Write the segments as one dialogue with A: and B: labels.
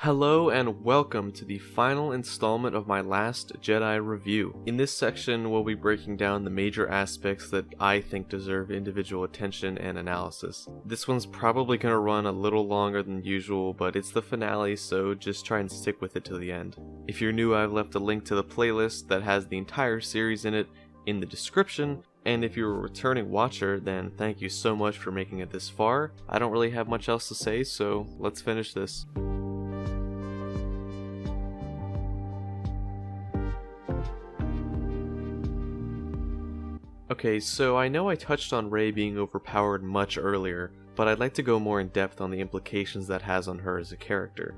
A: Hello and welcome to the final installment of my Last Jedi review. In this section, we'll be breaking down the major aspects that I think deserve individual attention and analysis. This one's probably going to run a little longer than usual, but it's the finale, so just try and stick with it till the end. If you're new, I've left a link to the playlist that has the entire series in it in the description. And if you're a returning watcher, then thank you so much for making it this far. I don't really have much else to say, so let's finish this. Okay, so I know I touched on Rey being overpowered much earlier, but I'd like to go more in depth on the implications that has on her as a character.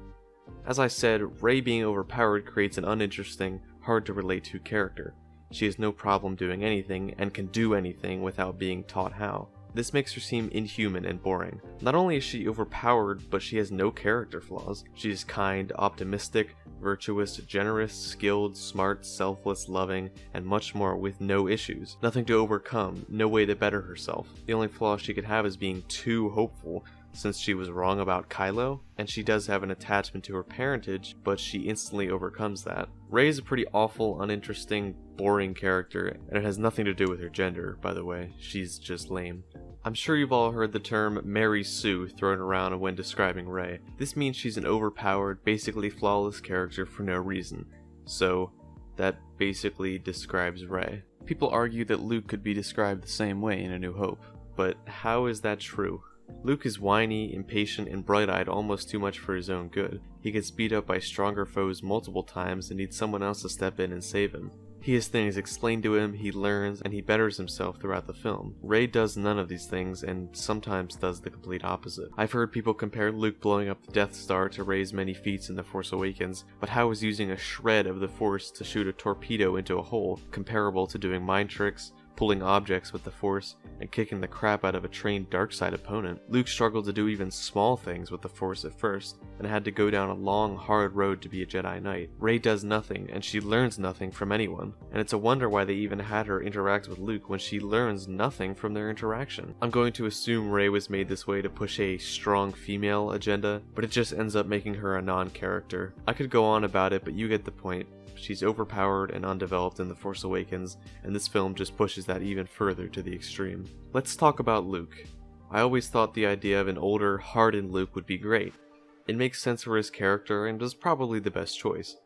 A: As I said, Rey being overpowered creates an uninteresting, hard to relate to character. She has no problem doing anything, and can do anything without being taught how. This makes her seem inhuman and boring. Not only is she overpowered, but she has no character flaws. She is kind, optimistic, virtuous, generous, skilled, smart, selfless, loving, and much more with no issues. Nothing to overcome, no way to better herself. The only flaw she could have is being too hopeful, since she was wrong about Kylo, and she does have an attachment to her parentage, but she instantly overcomes that. Rey is a pretty awful, uninteresting, boring character, and it has nothing to do with her gender, by the way. She's just lame. I'm sure you've all heard the term Mary Sue thrown around when describing Rey. This means she's an overpowered, basically flawless character for no reason. So, that basically describes Rey. People argue that Luke could be described the same way in A New Hope, but how is that true? Luke is whiny, impatient, and bright-eyed almost too much for his own good. He gets beat up by stronger foes multiple times and needs someone else to step in and save him. He has things explained to him, he learns, and he betters himself throughout the film. Rey does none of these things, and sometimes does the complete opposite. I've heard people compare Luke blowing up the Death Star to Rey's many feats in The Force Awakens, but how is using a shred of the Force to shoot a torpedo into a hole comparable to doing mind tricks, pulling objects with the Force, and kicking the crap out of a trained dark-side opponent? Luke struggled to do even small things with the Force at first, and had to go down a long, hard road to be a Jedi Knight. Rey does nothing, and she learns nothing from anyone, and it's a wonder why they even had her interact with Luke when she learns nothing from their interaction. I'm going to assume Rey was made this way to push a strong female agenda, but it just ends up making her a non-character. I could go on about it, but you get the point. She's overpowered and undeveloped in The Force Awakens, and this film just pushes that even further to the extreme. Let's talk about Luke. I always thought the idea of an older, hardened Luke would be great. It makes sense for his character and is probably the best choice.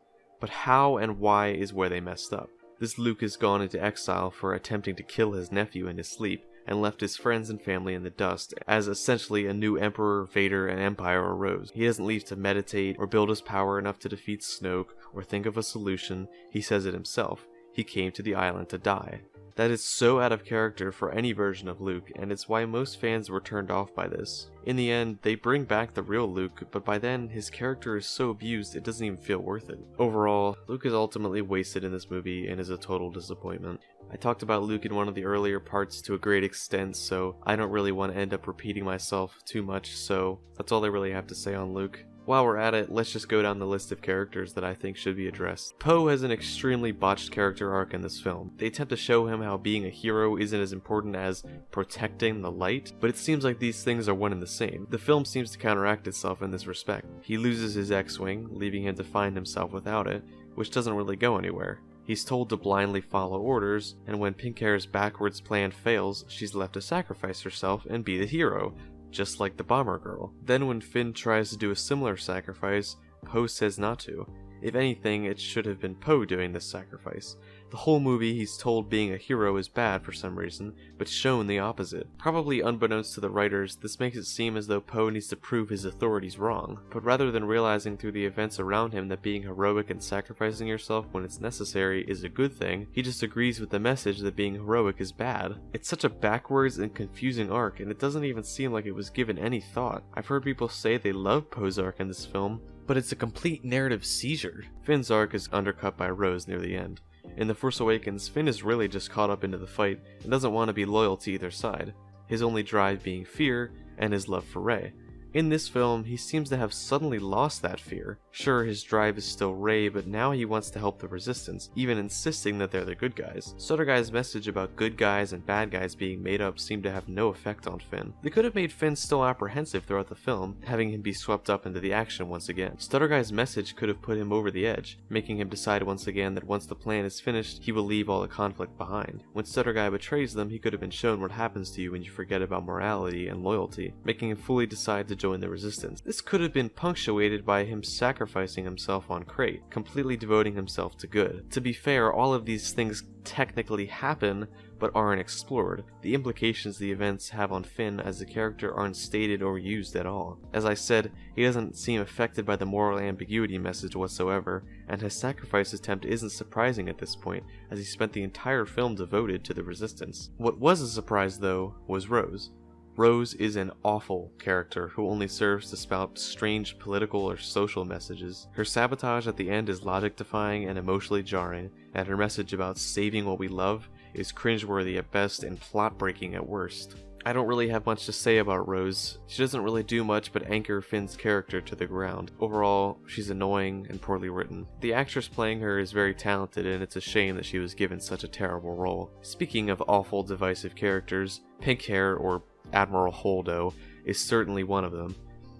A: But how and why is where they messed up. This Luke has gone into exile for attempting to kill his nephew in his sleep, and left his friends and family in the dust, as essentially a new Emperor, Vader, and Empire arose. He doesn't leave to meditate, or build his power enough to defeat Snoke, or think of a solution. He says it himself. He came to the island to die. That is so out of character for any version of Luke, and it's why most fans were turned off by this. In the end, they bring back the real Luke, but by then, his character is so abused it doesn't even feel worth it. Overall, Luke is ultimately wasted in this movie and is a total disappointment. I talked about Luke in one of the earlier parts to a great extent, so I don't really want to end up repeating myself too much, so that's all I really have to say on Luke. While we're at it, let's just go down the list of characters that I think should be addressed. Poe has an extremely botched character arc in this film. They attempt to show him how being a hero isn't as important as protecting the light, but it seems like these things are one and the same. The film seems to counteract itself in this respect. He loses his X-Wing, leaving him to find himself without it, which doesn't really go anywhere. He's told to blindly follow orders, and when Pink Hair's backwards plan fails, she's left to sacrifice herself and be the hero, just like the Bomber Girl. Then when Finn tries to do a similar sacrifice, Poe says not to. If anything, it should have been Poe doing this sacrifice. The whole movie he's told being a hero is bad for some reason, but shown the opposite. Probably unbeknownst to the writers, this makes it seem as though Poe needs to prove his authorities wrong. But rather than realizing through the events around him that being heroic and sacrificing yourself when it's necessary is a good thing, he just agrees with the message that being heroic is bad. It's such a backwards and confusing arc, and it doesn't even seem like it was given any thought. I've heard people say they love Poe's arc in this film, but it's a complete narrative seizure. Finn's arc is undercut by Rose near the end. In The Force Awakens, Finn is really just caught up into the fight and doesn't want to be loyal to either side, his only drive being fear and his love for Rey. In this film, he seems to have suddenly lost that fear. Sure, his drive is still Rey, but now he wants to help the Resistance, even insisting that they're the good guys. Stutter Guy's message about good guys and bad guys being made up seemed to have no effect on Finn. They could have made Finn still apprehensive throughout the film, having him be swept up into the action once again. Stutter Guy's message could have put him over the edge, making him decide once again that once the plan is finished, he will leave all the conflict behind. When Stutter Guy betrays them, he could have been shown what happens to you when you forget about morality and loyalty, making him fully decide to join the Resistance. This could have been punctuated by him sacrificing himself on Crate, completely devoting himself to good. To be fair, all of these things technically happen, but aren't explored. The implications the events have on Finn as a character aren't stated or used at all. As I said, he doesn't seem affected by the moral ambiguity message whatsoever, and his sacrifice attempt isn't surprising at this point, as he spent the entire film devoted to the Resistance. What was a surprise, though, was Rose. Rose is an awful character who only serves to spout strange political or social messages. Her sabotage at the end is logic-defying and emotionally jarring, and her message about saving what we love is cringeworthy at best and plot-breaking at worst. I don't really have much to say about Rose. She doesn't really do much but anchor Finn's character to the ground. Overall, she's annoying and poorly written. The actress playing her is very talented, and it's a shame that she was given such a terrible role. Speaking of awful, divisive characters, Pink Hair, or Admiral Holdo, is certainly one of them.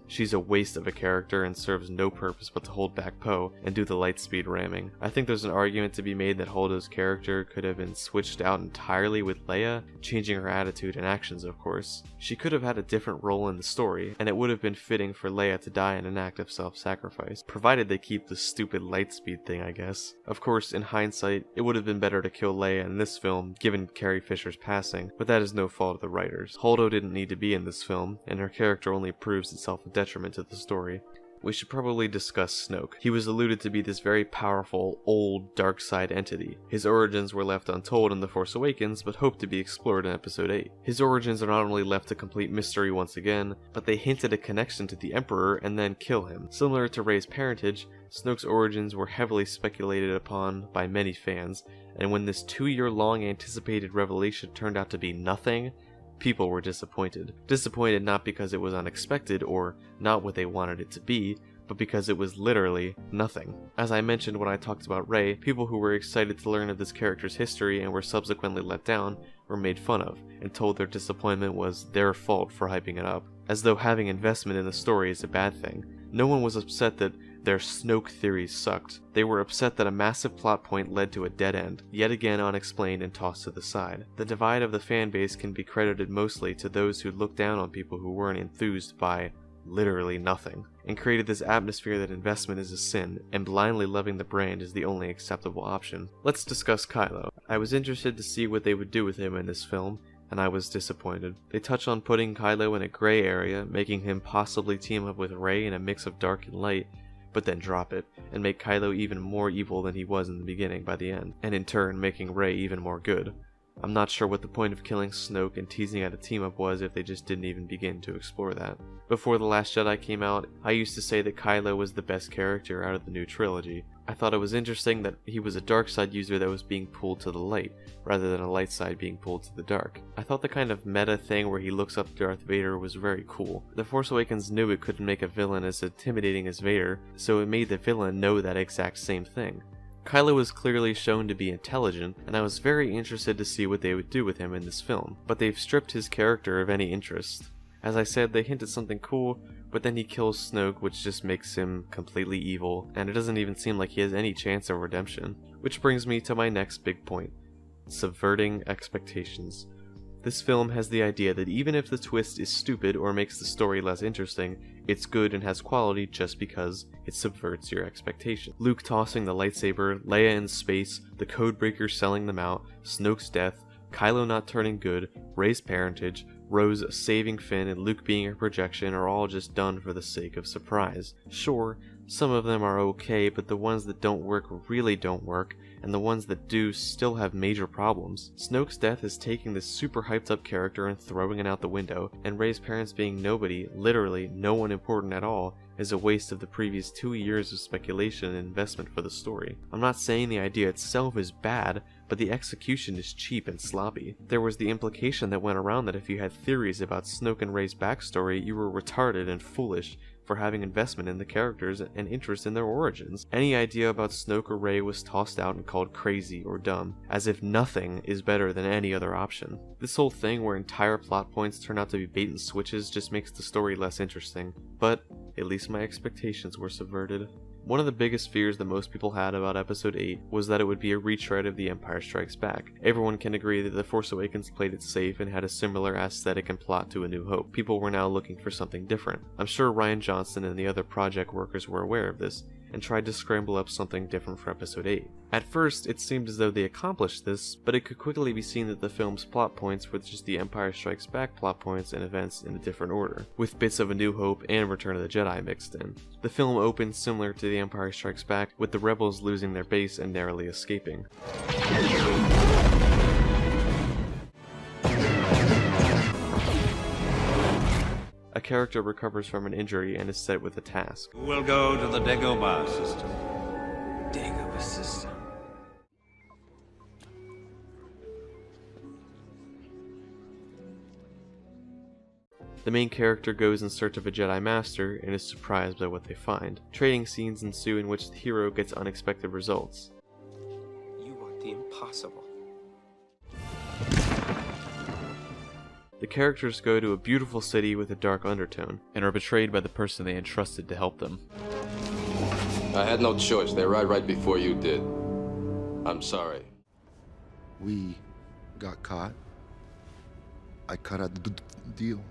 A: She's a waste of a character and serves no purpose but to hold back Poe and do the lightspeed ramming. I think there's an argument to be made that Holdo's character could have been switched out entirely with Leia, changing her attitude and actions, of course. She could have had a different role in the story, and it would have been fitting for Leia to die in an act of self-sacrifice, provided they keep the stupid lightspeed thing, I guess. Of course, in hindsight, it would have been better to kill Leia in this film, given Carrie Fisher's passing, but that is no fault of the writers. Holdo didn't need to be in this film, and her character only proves itself a detriment to the story. We should probably discuss Snoke. He was alluded to be this very powerful, old, dark side entity. His origins were left untold in The Force Awakens, but hope to be explored in Episode 8. His origins are not only left a complete mystery once again, but they hint at a connection to the Emperor and then kill him. Similar to Rey's parentage, Snoke's origins were heavily speculated upon by many fans, and when this 2-year-long anticipated revelation turned out to be nothing, people were disappointed. Disappointed not because it was unexpected or not what they wanted it to be, but because it was literally nothing. As I mentioned when I talked about Rey, people who were excited to learn of this character's history and were subsequently let down were made fun of, and told their disappointment was their fault for hyping it up, as though having investment in the story is a bad thing. No one was upset that their Snoke theories sucked. They were upset that a massive plot point led to a dead end, yet again unexplained and tossed to the side. The divide of the fanbase can be credited mostly to those who looked down on people who weren't enthused by literally nothing, and created this atmosphere that investment is a sin, and blindly loving the brand is the only acceptable option. Let's discuss Kylo. I was interested to see what they would do with him in this film, and I was disappointed. They touch on putting Kylo in a gray area, making him possibly team up with Rey in a mix of dark and light, but then drop it, and make Kylo even more evil than he was in the beginning by the end, and in turn making Rey even more good. I'm not sure what the point of killing Snoke and teasing out a team-up was if they just didn't even begin to explore that. Before The Last Jedi came out, I used to say that Kylo was the best character out of the new trilogy. I thought it was interesting that he was a dark side user that was being pulled to the light, rather than a light side being pulled to the dark. I thought the kind of meta thing where he looks up to Darth Vader was very cool. The Force Awakens knew it couldn't make a villain as intimidating as Vader, so it made the villain know that exact same thing. Kylo was clearly shown to be intelligent, and I was very interested to see what they would do with him in this film, but they've stripped his character of any interest. As I said, they hint at something cool, but then he kills Snoke, which just makes him completely evil, and it doesn't even seem like he has any chance of redemption. Which brings me to my next big point: subverting expectations. This film has the idea that even if the twist is stupid or makes the story less interesting, it's good and has quality just because it subverts your expectations. Luke tossing the lightsaber, Leia in space, the Codebreaker selling them out, Snoke's death, Kylo not turning good, Rey's parentage, Rose saving Finn, and Luke being a projection are all just done for the sake of surprise. Sure, some of them are okay, but the ones that don't work really don't work, and the ones that do still have major problems. Snoke's death is taking this super hyped up character and throwing it out the window, and Rey's parents being nobody, literally no one important at all, is a waste of the previous 2 years of speculation and investment for the story. I'm not saying the idea itself is bad, but the execution is cheap and sloppy. There was the implication that went around that if you had theories about Snoke and Rey's backstory, you were retarded and foolish for having investment in the characters and interest in their origins. Any idea about Snoke or Rey was tossed out and called crazy or dumb, as if nothing is better than any other option. This whole thing where entire plot points turn out to be bait and switches just makes the story less interesting, but at least my expectations were subverted. One of the biggest fears that most people had about Episode 8 was that it would be a retread of The Empire Strikes Back. Everyone can agree that The Force Awakens played it safe and had a similar aesthetic and plot to A New Hope. People were now looking for something different. I'm sure Rian Johnson and the other project workers were aware of this, and tried to scramble up something different for Episode 8. At first, it seemed as though they accomplished this, but it could quickly be seen that the film's plot points were just The Empire Strikes Back plot points and events in a different order, with bits of A New Hope and Return of the Jedi mixed in. The film opens similar to The Empire Strikes Back, with the rebels losing their base and narrowly escaping. A character recovers from an injury and is set with a task.
B: We'll go to the Dagobah system.
C: Dagobah system.
A: The main character goes in search of a Jedi Master and is surprised by what they find. Trading scenes ensue in which the hero gets unexpected results.
C: You want the impossible.
A: The characters go to a beautiful city with a dark undertone, and are betrayed by the person they entrusted to help them.
D: I had no choice. They arrived right before you did. I'm sorry.
E: We got caught. I cut out the deal.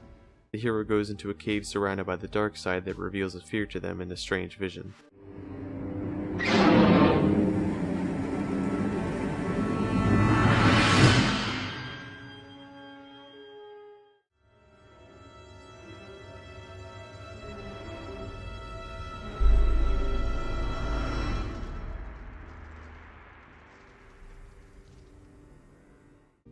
A: The hero goes into a cave surrounded by the dark side that reveals a fear to them in a strange vision.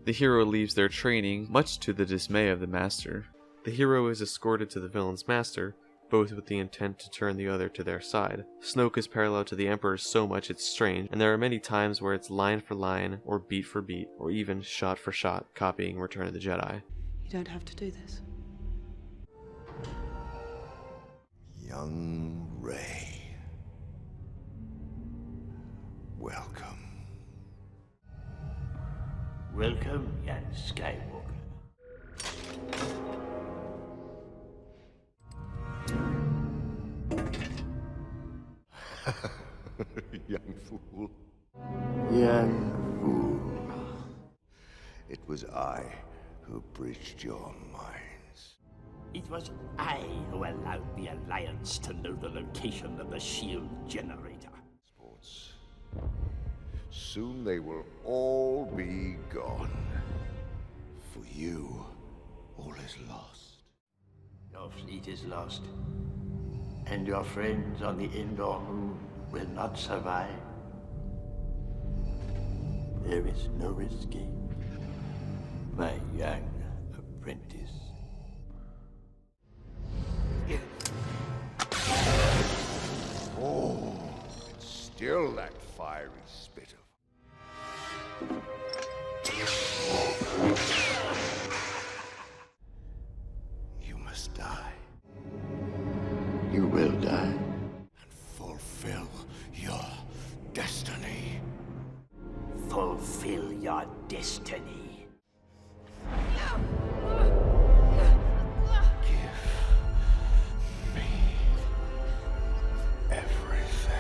A: The hero leaves their training, much to the dismay of the Master. The hero is escorted to the villain's master, both with the intent to turn the other to their side. Snoke is parallel to the Emperor so much it's strange, and there are many times where it's line for line, or beat for beat, or even shot for shot, copying Return of the Jedi.
F: You don't have to do this.
E: Young Rey. Welcome.
G: Welcome, young Skywalker.
E: Young fool.
G: Young fool.
E: It was I who breached your minds.
G: It was I who allowed the Alliance to know the location of the shield generator.
E: Sports. Soon they will all be gone. For you, all is lost.
G: Your fleet is lost, and your friends on the Endor moon will not survive. There is no escape, my young apprentice.
E: Oh, it's still that fiery spit of... You must die.
G: You will die.
E: And fulfill your destiny.
G: Fulfill your destiny.
E: Give me everything.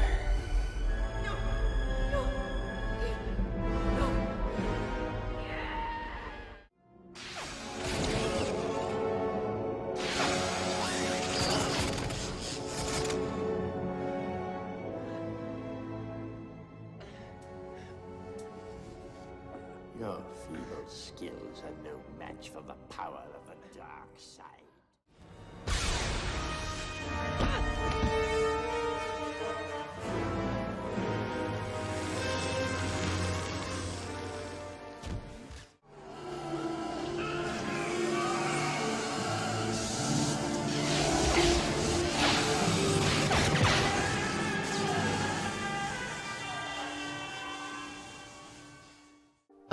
G: Your feeble skills are no match for the power of the dark side.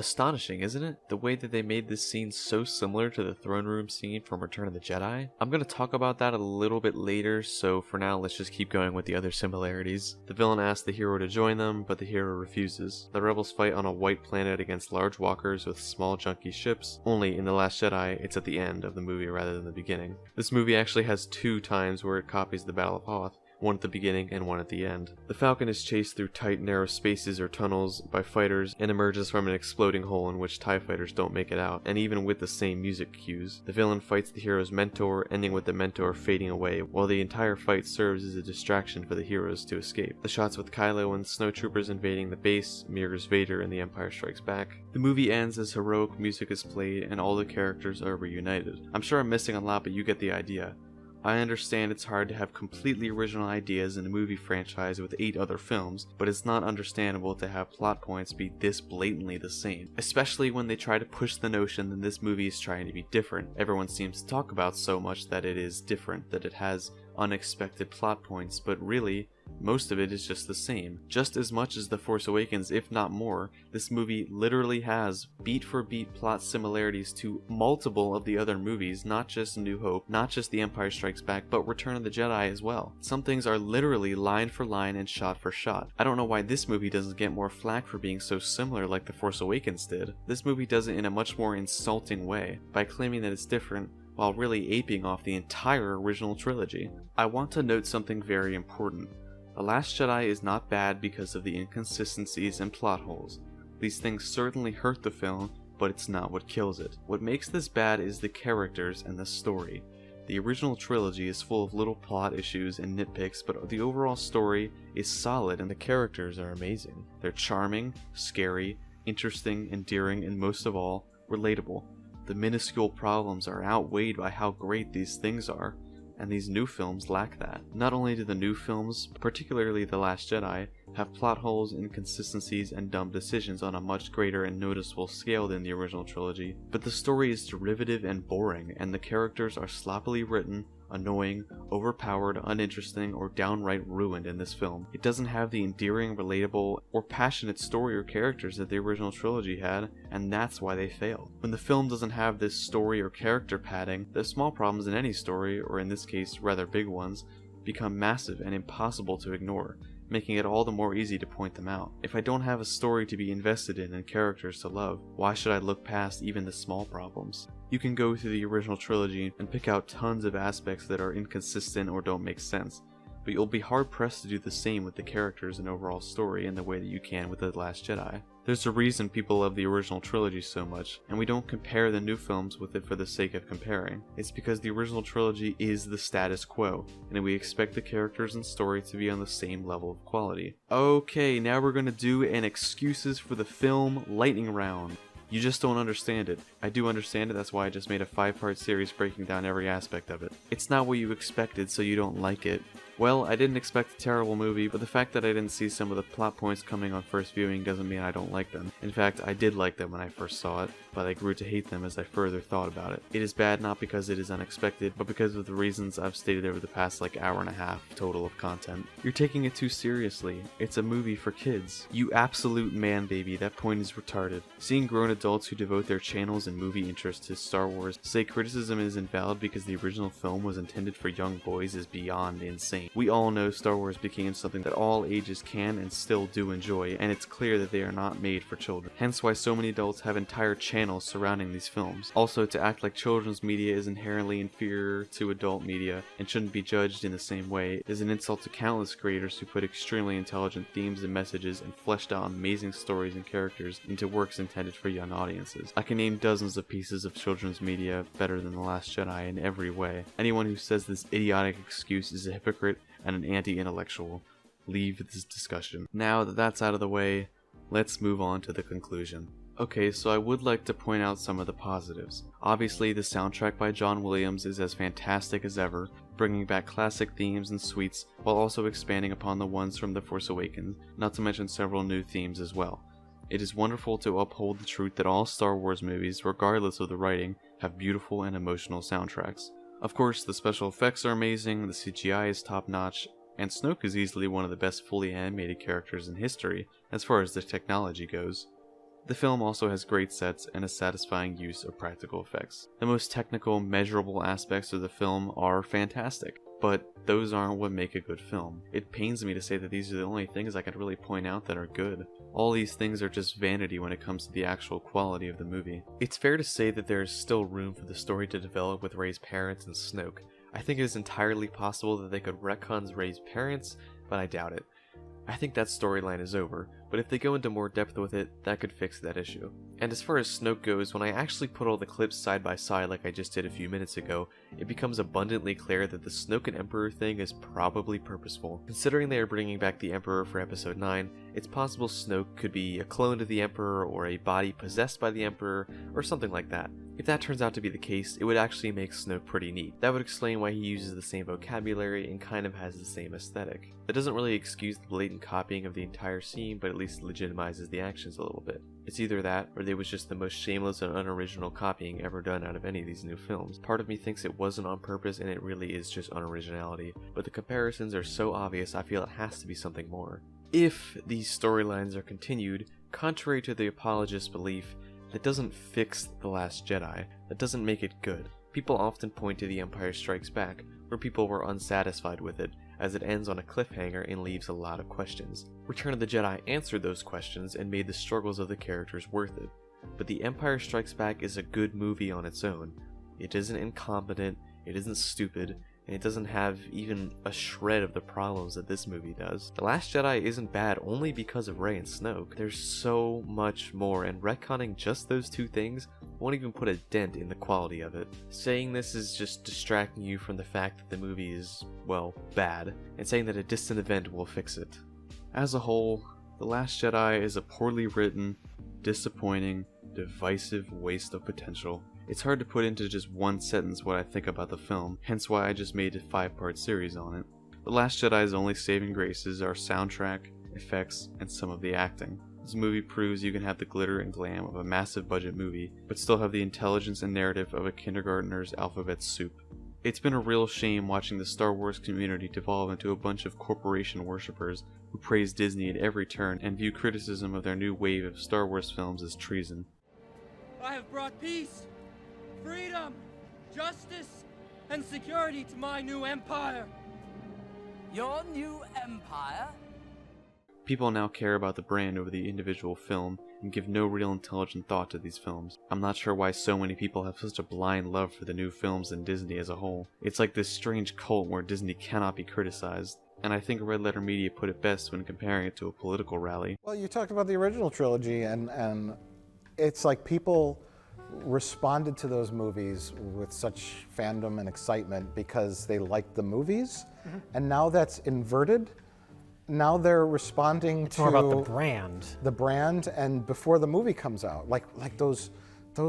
A: Astonishing, isn't it? The way that they made this scene so similar to the throne room scene from Return of the Jedi. I'm gonna talk about that a little bit later, so for now let's just keep going with the other similarities. The villain asks the hero to join them, but the hero refuses. The rebels fight on a white planet against large walkers with small junky ships, only in The Last Jedi it's at the end of the movie rather than the beginning. This movie actually has 2 times where it copies the Battle of Hoth, one at the beginning and one at the end. The Falcon is chased through tight, narrow spaces or tunnels by fighters and emerges from an exploding hole in which TIE fighters don't make it out, and even with the same music cues. The villain fights the hero's mentor, ending with the mentor fading away, while the entire fight serves as a distraction for the heroes to escape. The shots with Kylo and snowtroopers invading the base mirrors Vader in The Empire Strikes Back. The movie ends as heroic music is played and all the characters are reunited. I'm sure I'm missing a lot, but you get the idea. I understand it's hard to have completely original ideas in a movie franchise with 8 other films, but it's not understandable to have plot points be this blatantly the same, especially when they try to push the notion that this movie is trying to be different. Everyone seems to talk about so much that it is different, that it has unexpected plot points, but really, most of it is just the same. Just as much as The Force Awakens, if not more, this movie literally has beat-for-beat plot similarities to multiple of the other movies, not just New Hope, not just The Empire Strikes Back, but Return of the Jedi as well. Some things are literally line for line and shot for shot. I don't know why this movie doesn't get more flack for being so similar like The Force Awakens did. This movie does it in a much more insulting way, by claiming that it's different, while really aping off the entire original trilogy. I want to note something very important. The Last Jedi is not bad because of the inconsistencies and plot holes. These things certainly hurt the film, but it's not what kills it. What makes this bad is the characters and the story. The original trilogy is full of little plot issues and nitpicks, but the overall story is solid and the characters are amazing. They're charming, scary, interesting, endearing, and most of all, relatable. The minuscule problems are outweighed by how great these things are, and these new films lack that. Not only do the new films, particularly The Last Jedi, have plot holes, inconsistencies, and dumb decisions on a much greater and noticeable scale than the original trilogy, but the story is derivative and boring, and the characters are sloppily written, annoying, overpowered, uninteresting, or downright ruined in this film. It doesn't have the endearing, relatable, or passionate story or characters that the original trilogy had, and that's why they failed. When the film doesn't have this story or character padding, the small problems in any story, or in this case rather big ones, become massive and impossible to ignore, making it all the more easy to point them out. If I don't have a story to be invested in and characters to love, why should I look past even the small problems? You can go through the original trilogy and pick out tons of aspects that are inconsistent or don't make sense, but you'll be hard pressed to do the same with the characters and overall story in the way that you can with The Last Jedi. There's a reason people love the original trilogy so much, and we don't compare the new films with it for the sake of comparing. It's because the original trilogy is the status quo, and we expect the characters and story to be on the same level of quality. Okay, now we're gonna do an excuses for the film lightning round. You just don't understand it. I do understand it, that's why I just made a 5-part series breaking down every aspect of it. It's not what you expected, so you don't like it. Well, I didn't expect a terrible movie, but the fact that I didn't see some of the plot points coming on first viewing doesn't mean I don't like them. In fact, I did like them when I first saw it, but I grew to hate them as I further thought about it. It is bad not because it is unexpected, but because of the reasons I've stated over the past hour and a half total of content. You're taking it too seriously. It's a movie for kids. You absolute man baby, that point is retarded. Seeing grown adults who devote their channels and movie interests to Star Wars say criticism is invalid because the original film was intended for young boys is beyond insane. We all know Star Wars became something that all ages can and still do enjoy, and it's clear that they are not made for children. Hence why so many adults have entire channels surrounding these films. Also, to act like children's media is inherently inferior to adult media and shouldn't be judged in the same way is an insult to countless creators who put extremely intelligent themes and messages and fleshed out amazing stories and characters into works intended for young audiences. I can name dozens of pieces of children's media better than The Last Jedi in every way. Anyone who says this idiotic excuse is a hypocrite and an anti-intellectual. Leave this discussion. Now that that's out of the way, let's move on to the conclusion. Okay, so I would like to point out some of the positives. Obviously, the soundtrack by John Williams is as fantastic as ever, bringing back classic themes and suites while also expanding upon the ones from The Force Awakens, not to mention several new themes as well. It is wonderful to uphold the truth that all Star Wars movies, regardless of the writing, have beautiful and emotional soundtracks. Of course, the special effects are amazing, the CGI is top-notch, and Snoke is easily one of the best fully animated characters in history, as far as the technology goes. The film also has great sets and a satisfying use of practical effects. The most technical, measurable aspects of the film are fantastic, but those aren't what make a good film. It pains me to say that these are the only things I could really point out that are good. All these things are just vanity when it comes to the actual quality of the movie. It's fair to say that there is still room for the story to develop with Rey's parents and Snoke. I think it is entirely possible that they could retcon Rey's parents, but I doubt it. I think that storyline is over, but if they go into more depth with it, that could fix that issue. And as far as Snoke goes, when I actually put all the clips side by side like I just did a few minutes ago, it becomes abundantly clear that the Snoke and Emperor thing is probably purposeful. Considering they are bringing back the Emperor for episode 9, it's possible Snoke could be a clone of the Emperor or a body possessed by the Emperor, or something like that. If that turns out to be the case, it would actually make Snoke pretty neat. That would explain why he uses the same vocabulary and kind of has the same aesthetic. That doesn't really excuse the blatant copying of the entire scene, but at least legitimizes the actions a little bit. It's either that, or it was just the most shameless and unoriginal copying ever done out of any of these new films. Part of me thinks it wasn't on purpose and it really is just unoriginality, but the comparisons are so obvious I feel it has to be something more. If these storylines are continued, contrary to the apologists' belief, that doesn't fix The Last Jedi, that doesn't make it good. People often point to The Empire Strikes Back, where people were unsatisfied with it, as it ends on a cliffhanger and leaves a lot of questions. Return of the Jedi answered those questions and made the struggles of the characters worth it. But The Empire Strikes Back is a good movie on its own. It isn't incompetent, it isn't stupid, and it doesn't have even a shred of the problems that this movie does. The Last Jedi isn't bad only because of Rey and Snoke. There's so much more, and retconning just those two things won't even put a dent in the quality of it. Saying this is just distracting you from the fact that the movie is, well, bad, and saying that a distant event will fix it. As a whole, The Last Jedi is a poorly written, disappointing, divisive waste of potential. It's hard to put into just one sentence what I think about the film, hence why I just made a 5-part series on it. The Last Jedi's only saving graces are soundtrack, effects, and some of the acting. This movie proves you can have the glitter and glam of a massive budget movie, but still have the intelligence and narrative of a kindergartner's alphabet soup. It's been a real shame watching the Star Wars community devolve into a bunch of corporation worshippers who praise Disney at every turn and view criticism of their new wave of Star Wars films as treason.
F: I have brought peace, freedom, justice, and security to my new empire.
H: Your new empire?
A: People now care about the brand over the individual film and give no real intelligent thought to these films. I'm not sure why so many people have such a blind love for the new films and Disney as a whole. It's like this strange cult where Disney cannot be criticized, and I think Red Letter Media put it best when comparing it to a political rally.
I: Well, you talked about the original trilogy, and it's like people responded to those movies with such fandom and excitement because they liked the movies, and now that's inverted. Now they're responding
J: it's
I: to
J: more about the brand.
I: The brand, and before the movie comes out, like those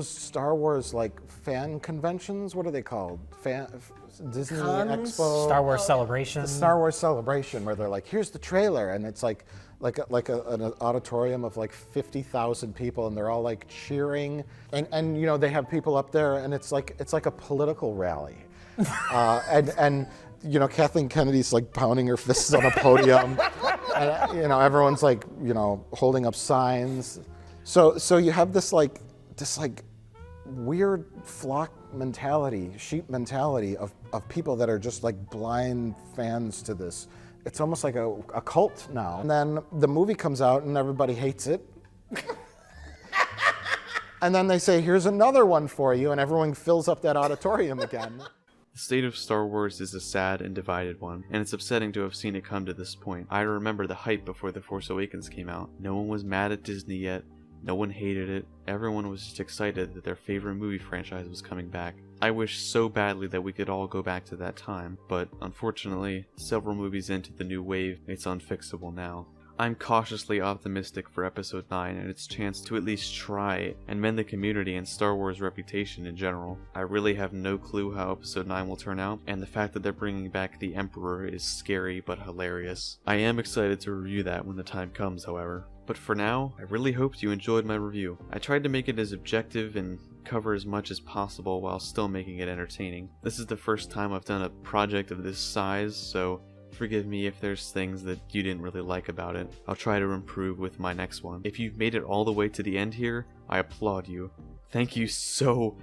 I: Star Wars like fan conventions. What are they called? Disney Expo.
J: Star Wars Celebration.
I: The Star Wars Celebration, where they're like, here's the trailer, and it's like an auditorium of like 50,000 people, and they're all like cheering, and you know they have people up there, and it's like a political rally, and you know Kathleen Kennedy's like pounding her fists on a podium, and you know everyone's like holding up signs, so you have this weird flock mentality, sheep mentality of people that are just like blind fans to this. It's almost like a cult now. And then the movie comes out and everybody hates it. And then they say, here's another one for you, and everyone fills up that auditorium again.
A: The state of Star Wars is a sad and divided one, and it's upsetting to have seen it come to this point. I remember the hype before The Force Awakens came out. No one was mad at Disney yet. No one hated it. Everyone was just excited that their favorite movie franchise was coming back. I wish so badly that we could all go back to that time, but unfortunately, several movies into the new wave, it's unfixable now. I'm cautiously optimistic for Episode 9 and its chance to at least try and mend the community and Star Wars reputation in general. I really have no clue how Episode 9 will turn out, and the fact that they're bringing back the Emperor is scary but hilarious. I am excited to review that when the time comes, however. But for now, I really hoped you enjoyed my review. I tried to make it as objective and cover as much as possible while still making it entertaining. This is the first time I've done a project of this size, so forgive me if there's things that you didn't really like about it. I'll try to improve with my next one. If you've made it all the way to the end here, I applaud you. Thank you so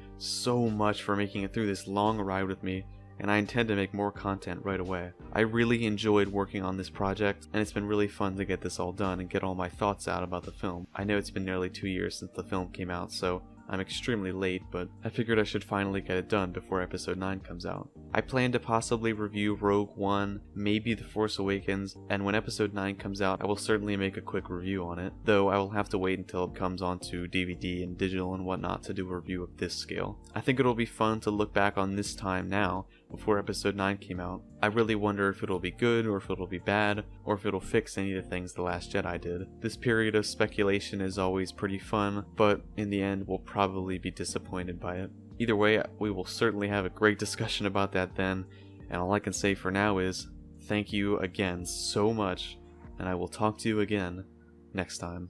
A: much for making it through this long ride with me, and I intend to make more content right away. I really enjoyed working on this project, and it's been really fun to get this all done and get all my thoughts out about the film. I know it's been nearly 2 years since the film came out, so I'm extremely late, but I figured I should finally get it done before episode 9 comes out. I plan to possibly review Rogue One, maybe The Force Awakens, and when episode 9 comes out, I will certainly make a quick review on it, though I will have to wait until it comes onto DVD and digital and whatnot to do a review of this scale. I think it'll be fun to look back on this time now, before episode 9 came out. I really wonder if it'll be good, or if it'll be bad, or if it'll fix any of the things The Last Jedi did. This period of speculation is always pretty fun, but in the end we'll probably be disappointed by it. Either way, we will certainly have a great discussion about that then, and all I can say for now is, thank you again so much, and I will talk to you again next time.